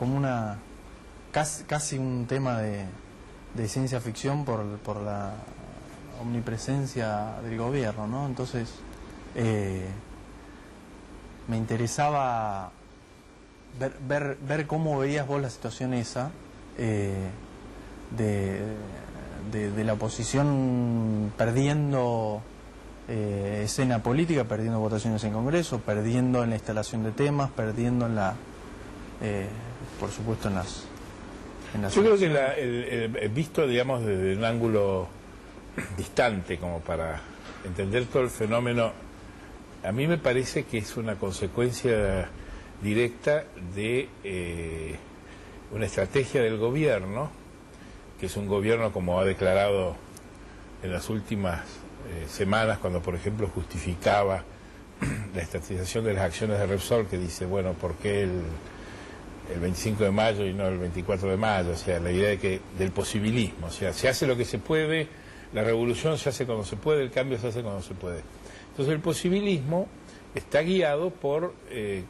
como una casi un tema de ciencia ficción por la omnipresencia del gobierno, ¿no? Entonces me interesaba ver cómo veías vos la situación esa de la oposición perdiendo escena política, perdiendo votaciones en Congreso, perdiendo en la instalación de temas, perdiendo en la por supuesto en las yo creo que visto, digamos, desde un ángulo distante, como para entender todo el fenómeno, a mí me parece que es una consecuencia directa de una estrategia del gobierno, que es un gobierno, como ha declarado en las últimas semanas, cuando por ejemplo justificaba la estatización de las acciones de Repsol, que dice, bueno, ¿por qué el 25 de mayo y no el 24 de mayo? O sea, la idea del posibilismo, o sea, se hace lo que se puede, la revolución se hace cuando se puede, el cambio se hace cuando se puede. Entonces el posibilismo está guiado por, en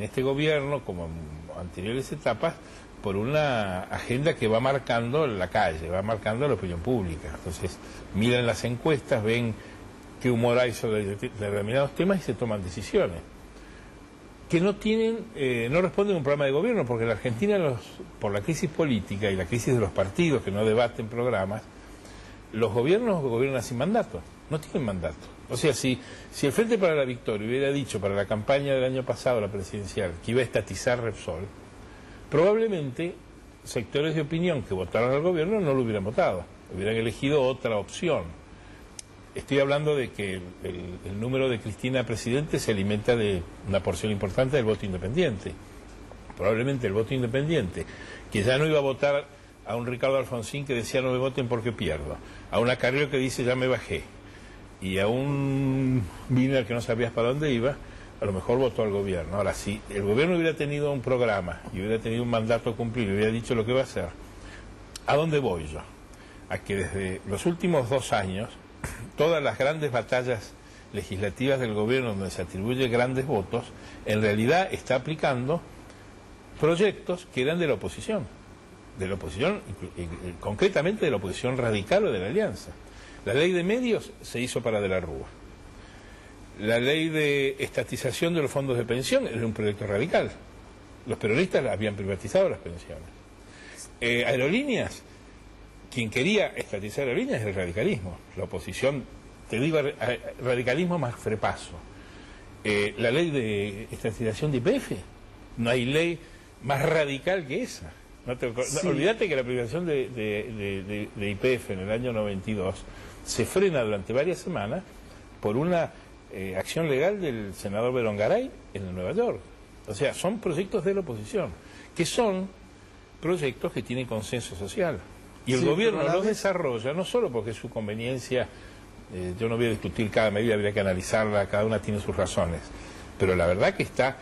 este gobierno, como en anteriores etapas, por una agenda que va marcando la calle, va marcando la opinión pública. Entonces miran las encuestas, ven qué humor hay sobre determinados temas y se toman decisiones que no tienen, no responden a un programa de gobierno, porque en la Argentina, por la crisis política y la crisis de los partidos que no debaten programas, los gobiernos gobiernan sin mandato, no tienen mandato. O sea, si el Frente para la Victoria hubiera dicho para la campaña del año pasado, la presidencial, que iba a estatizar Repsol, probablemente sectores de opinión que votaron al gobierno no lo hubieran votado, hubieran elegido otra opción. Estoy hablando de que el número de Cristina presidente se alimenta de una porción importante del voto independiente. Probablemente el voto independiente, que ya no iba a votar a un Ricardo Alfonsín que decía no me voten porque pierdo, a una Carrió que dice ya me bajé, y a un Wiener que no sabías para dónde iba, a lo mejor votó al gobierno. Ahora, si el gobierno hubiera tenido un programa y hubiera tenido un mandato a cumplir y hubiera dicho lo que va a hacer, ¿a dónde voy yo? A que desde los últimos 2 años, todas las grandes batallas legislativas del gobierno donde se atribuye grandes votos, en realidad está aplicando proyectos que eran de la oposición, concretamente de la oposición radical o de la Alianza. La ley de medios se hizo para De la Rúa. La ley de estatización de los fondos de pensión era un proyecto radical. Los peronistas habían privatizado las pensiones. Aerolíneas, quien quería estatizar aerolíneas es el radicalismo. La oposición, te digo, radicalismo más frepaso. La ley de estatización de YPF, no hay ley más radical que esa. Sí. Olvídate que la privatización de YPF en el año 92 se frena durante varias semanas por una acción legal del senador Berongaray en Nueva York. O sea, son proyectos de la oposición, que son proyectos que tienen consenso social. Y el gobierno los desarrolla, no solo porque es su conveniencia, yo no voy a discutir cada medida, habría que analizarla, cada una tiene sus razones, pero la verdad que está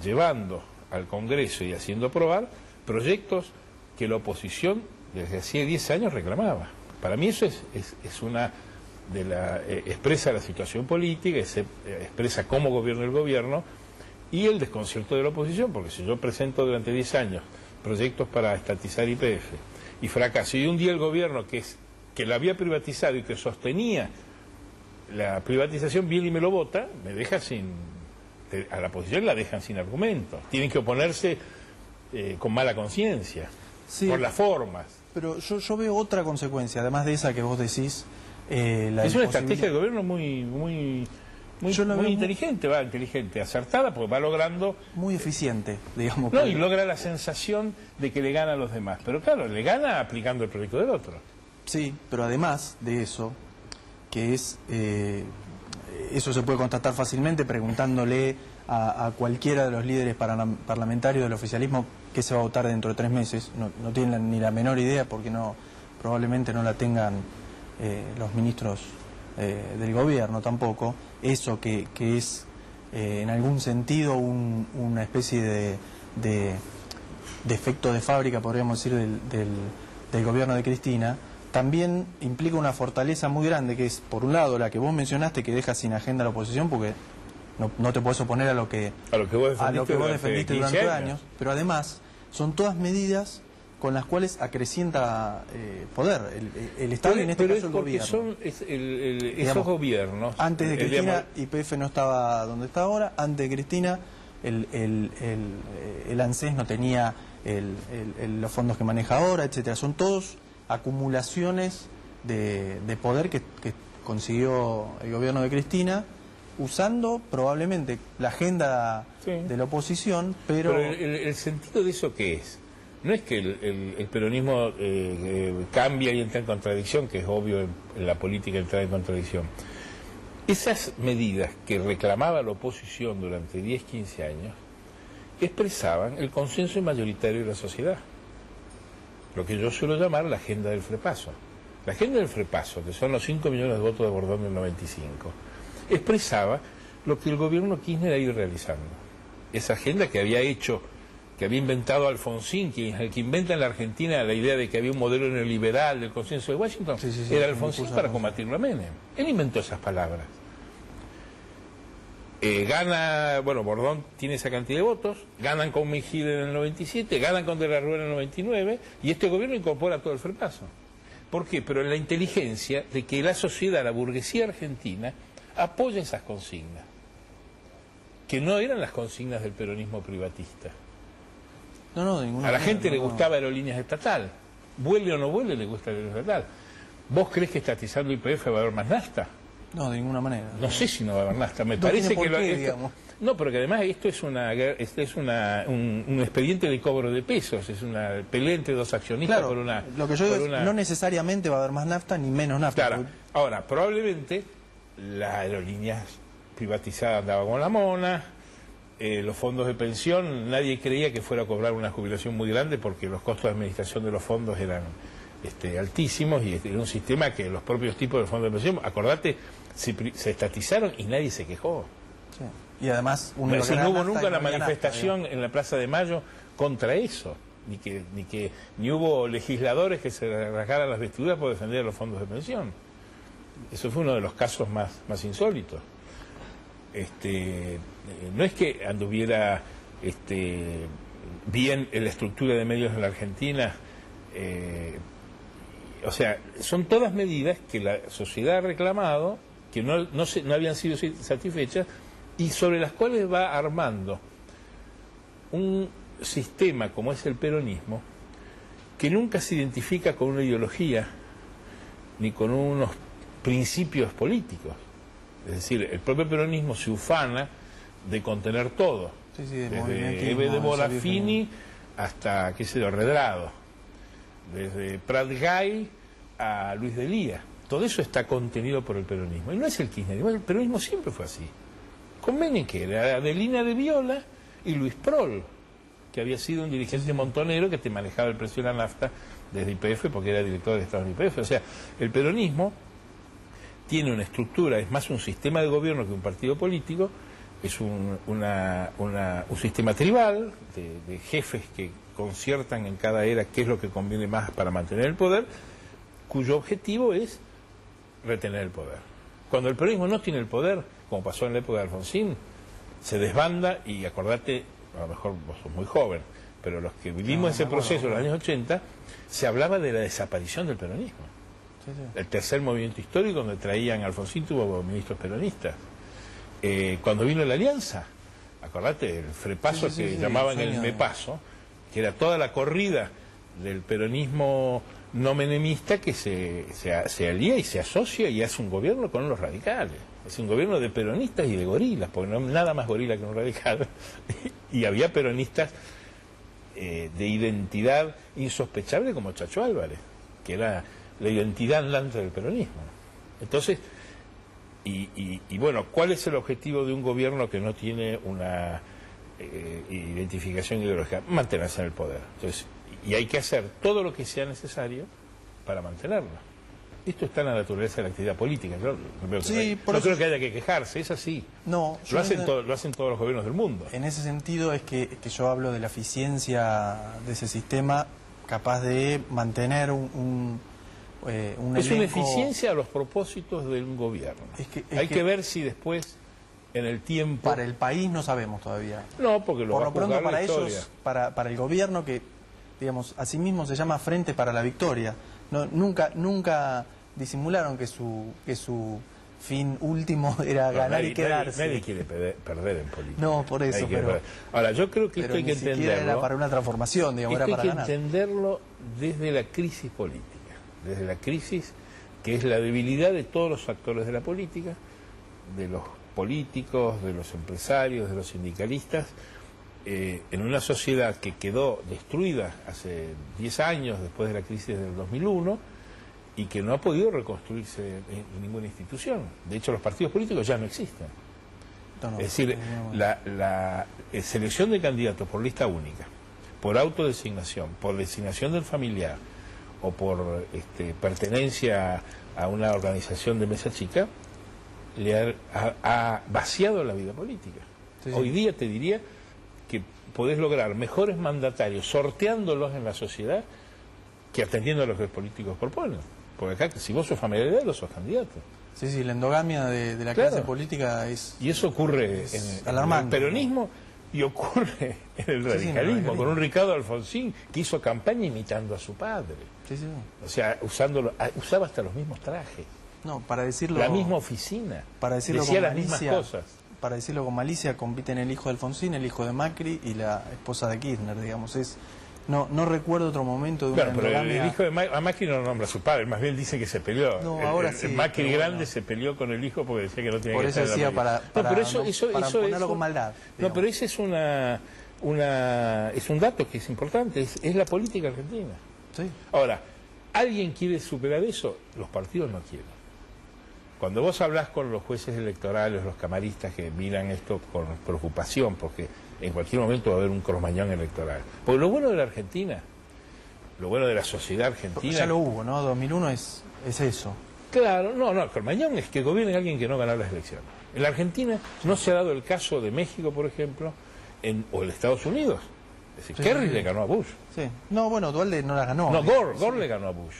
llevando al Congreso y haciendo aprobar proyectos que la oposición desde hacía 10 años reclamaba. Para mí eso es una expresa la situación política, expresa cómo gobierna el gobierno y el desconcierto de la oposición, porque si yo presento durante 10 años proyectos para estatizar YPF y fracaso, y un día el gobierno que lo había privatizado y que sostenía la privatización viene y me lo vota, me deja a la oposición la dejan sin argumentos, tienen que oponerse con mala conciencia, sí, por las formas. Pero yo veo otra consecuencia, además de esa que vos decís. Es una estrategia del gobierno muy inteligente, acertada, porque va logrando... Muy eficiente, digamos. No, y logra la sensación de que le gana a los demás. Pero claro, le gana aplicando el proyecto del otro. Sí, pero además de eso, que es... eso se puede constatar fácilmente preguntándole a cualquiera de los líderes parlamentarios del oficialismo que se va a votar dentro de 3 meses. No tienen ni la menor idea porque probablemente no la tengan los ministros del gobierno tampoco. Eso que es en algún sentido una especie de efecto de fábrica, podríamos decir, del gobierno de Cristina, también implica una fortaleza muy grande, que es, por un lado, la que vos mencionaste, que deja sin agenda a la oposición, porque no te podés oponer a lo que vos defendiste durante años, pero además son todas medidas con las cuales acrecienta poder el Estado y en este caso el gobierno. Esos gobiernos... Antes de Cristina, YPF no estaba donde está ahora. Antes de Cristina, el ANSES no tenía los fondos que maneja ahora, etcétera. Son todos acumulaciones de poder que consiguió el gobierno de Cristina, usando probablemente la agenda de la oposición, pero el sentido de eso, ¿qué es? No es que el peronismo cambia y entra en contradicción, que es obvio en la política entrar en contradicción. Esas medidas que reclamaba la oposición durante 10, 15 años expresaban el consenso mayoritario de la sociedad, lo que yo suelo llamar la agenda del frepaso. La agenda del frepaso, que son los 5 millones de votos de Bordón del 95, expresaba lo que el gobierno Kirchner ha ido realizando. Esa agenda que había inventado Alfonsín, el que inventa en la Argentina la idea de que había un modelo neoliberal del consenso de Washington, era Alfonsín para combatirlo a Menem. Él inventó esas palabras. Bordón tiene esa cantidad de votos, ganan con Mejía en el 97, ganan con De la Rúa en el 99, y este gobierno incorpora todo el frepaso. ¿Por qué? Pero en la inteligencia de que la sociedad, la burguesía argentina, apoya esas consignas, que no eran las consignas del peronismo privatista. No, de ninguna a la manera, gente le gustaba Aerolíneas Estatal, vuele o no vuele, le gusta Aerolíneas Estatal. ¿Vos crees que estatizando YPF va a haber más nafta? No, de ninguna manera. No sé si no va a haber nafta, me parece que digamos. No, pero que además esto es un expediente de cobro de pesos, es una pelea entre dos accionistas. Claro, por una... Lo que yo digo es, no necesariamente va a haber más nafta ni menos nafta. Claro. Ahora, probablemente las aerolíneas privatizadas andaban con la mona, los fondos de pensión, nadie creía que fuera a cobrar una jubilación muy grande porque los costos de administración de los fondos eran altísimos, y era un sistema que los propios tipos de fondos de pensión, acordate, se estatizaron y nadie se quejó. Sí. Y además no hubo nunca una manifestación en la Plaza de Mayo contra eso, ni hubo legisladores que se rasgaran las vestiduras por defender los fondos de pensión. Eso fue uno de los casos más insólitos. No es que anduviera bien en la estructura de medios en la Argentina, o sea, son todas medidas que la sociedad ha reclamado, que no habían sido satisfechas, y sobre las cuales va armando un sistema como es el peronismo, que nunca se identifica con una ideología ni con unos principios políticos. Es decir, el propio peronismo se ufana de contener todo, desde Eve de Morafini hasta, qué sé yo, Redrado, desde Prat Gay a Luis de Lía. Todo eso está contenido por el peronismo. Y no es el kirchnerismo, el peronismo siempre fue así. Con Menem, que era Adelina de Viola, y Luis Prol, que había sido un dirigente montonero que te manejaba el precio de la nafta desde YPF, porque era director de Estado de YPF. O sea, el peronismo tiene una estructura, es más un sistema de gobierno que un partido político, es un sistema tribal de jefes que conciertan en cada era qué es lo que conviene más para mantener el poder, cuyo objetivo es retener el poder. Cuando el peronismo no tiene el poder, como pasó en la época de Alfonsín, se desbanda, y acordate, a lo mejor vos sos muy joven, pero los que vivimos ese proceso en los años 80, se hablaba de la desaparición del peronismo. El tercer movimiento histórico, donde traían, Alfonsín tuvo ministros peronistas. Cuando vino la alianza, acordate, el frepaso que llamaban el mepaso, que era toda la corrida del peronismo no menemista que se alía y se asocia y hace un gobierno con los radicales. Es un gobierno de peronistas y de gorilas, porque no hay nada más gorila que un radical. Y había peronistas de identidad insospechable como Chacho Álvarez, que era la identidad andante del peronismo. Entonces, y bueno, ¿cuál es el objetivo de un gobierno que no tiene una identificación ideológica? Mantenerse en el poder. Entonces, y hay que hacer todo lo que sea necesario para mantenerlo. Esto está en la naturaleza de la actividad política. Yo no creo que haya que quejarse, es así. No, lo hacen todos los gobiernos del mundo. En ese sentido es que yo hablo de la eficiencia de ese sistema, capaz de mantener un es una eficiencia a los propósitos de un gobierno. Hay que ver si después en el tiempo. Para el país no sabemos todavía. No, porque lo Por va a lo pronto juzgar para la historia. ellos, para el gobierno que, digamos, a sí mismo se llama Frente para la Victoria. No, nunca disimularon que su fin último era No, ganar y quedarse. Nadie quiere perder en política. No, por eso, Nadie quiere pero... perder. Ahora, yo creo que esto Pero hay que ni siquiera entenderlo. era para una transformación, digamos, Esto era para hay que ganar. entenderlo desde la crisis política, desde la crisis que es la debilidad de todos los actores de la política, de los políticos, de los empresarios, de los sindicalistas, en una sociedad que quedó destruida hace 10 años después de la crisis del 2001 y que no ha podido reconstruirse en ninguna institución. De hecho, los partidos políticos ya no existen. No, Es decir, la selección de candidatos por lista única, por autodesignación, por designación del familiar o por pertenencia a una organización de mesa chica, ha vaciado la vida política. Sí, sí. Hoy día te diría que podés lograr mejores mandatarios sorteándolos en la sociedad que atendiendo a lo que los políticos proponen. Porque acá, si vos sos familiar de él, sos candidato. Sí, sí, la endogamia de la clase política es... Y eso ocurre en alarmante, el peronismo y ocurre en el radicalismo, con un Ricardo Alfonsín que hizo campaña imitando a su padre. Sí, sí. O sea, usaba hasta los mismos trajes, No, para decirlo... la misma oficina, para decirlo decía con las mismas malicia, cosas. Para decirlo con malicia, compiten el hijo de Alfonsín, el hijo de Macri y la esposa de Kirchner, digamos. No recuerdo otro momento de una Claro, pero endogamia... el hijo de Macri no nombra a su padre, más bien dice que se peleó. No, ahora sí, Macri pero grande bueno. se peleó con el hijo porque decía que no tenía Por que eso estar en la decía, política. para ponerlo con maldad. No, digamos. pero ese es es un dato que es importante, es la política argentina. Sí. Ahora, ¿alguien quiere superar eso? Los partidos no quieren. Cuando vos hablás con los jueces electorales, los camaristas que miran esto con preocupación, porque en cualquier momento va a haber un cromañón electoral. Porque lo bueno de la Argentina, lo bueno de la sociedad argentina... Ya lo hubo, ¿no? 2001 es eso. Claro, no, el cromañón es que gobierne alguien que no ganó las elecciones. En la Argentina no se ha dado el caso de México, por ejemplo, o de Estados Unidos. Es decir, Sí, Kerry sí. le ganó a Bush. Sí. No, bueno, Dualde no la ganó. No, Gore le ganó a Bush.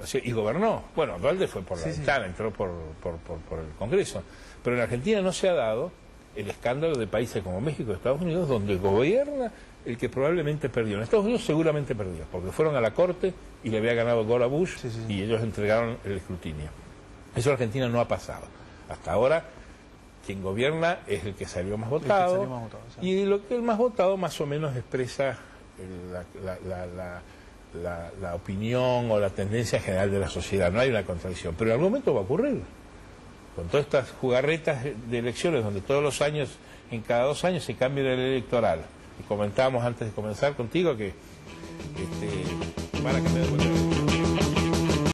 O sea, y gobernó. Bueno, Dualde fue por la ventana, entró por el Congreso. Pero en Argentina no se ha dado el escándalo de países como México y Estados Unidos, donde gobierna el que probablemente perdió. En Estados Unidos seguramente perdió, porque fueron a la corte y le había ganado Gore a Bush y ellos entregaron el escrutinio. Eso en Argentina no ha pasado. Hasta ahora, quien gobierna es el que salió más votado, y lo que el más votado más o menos expresa la opinión o la tendencia general de la sociedad. No hay una contradicción, pero en algún momento va a ocurrir. Con todas estas jugarretas de elecciones, donde todos los años, en cada 2 años, se cambia la ley electoral. Y comentábamos antes de comenzar contigo que van a cambiar de vuelta.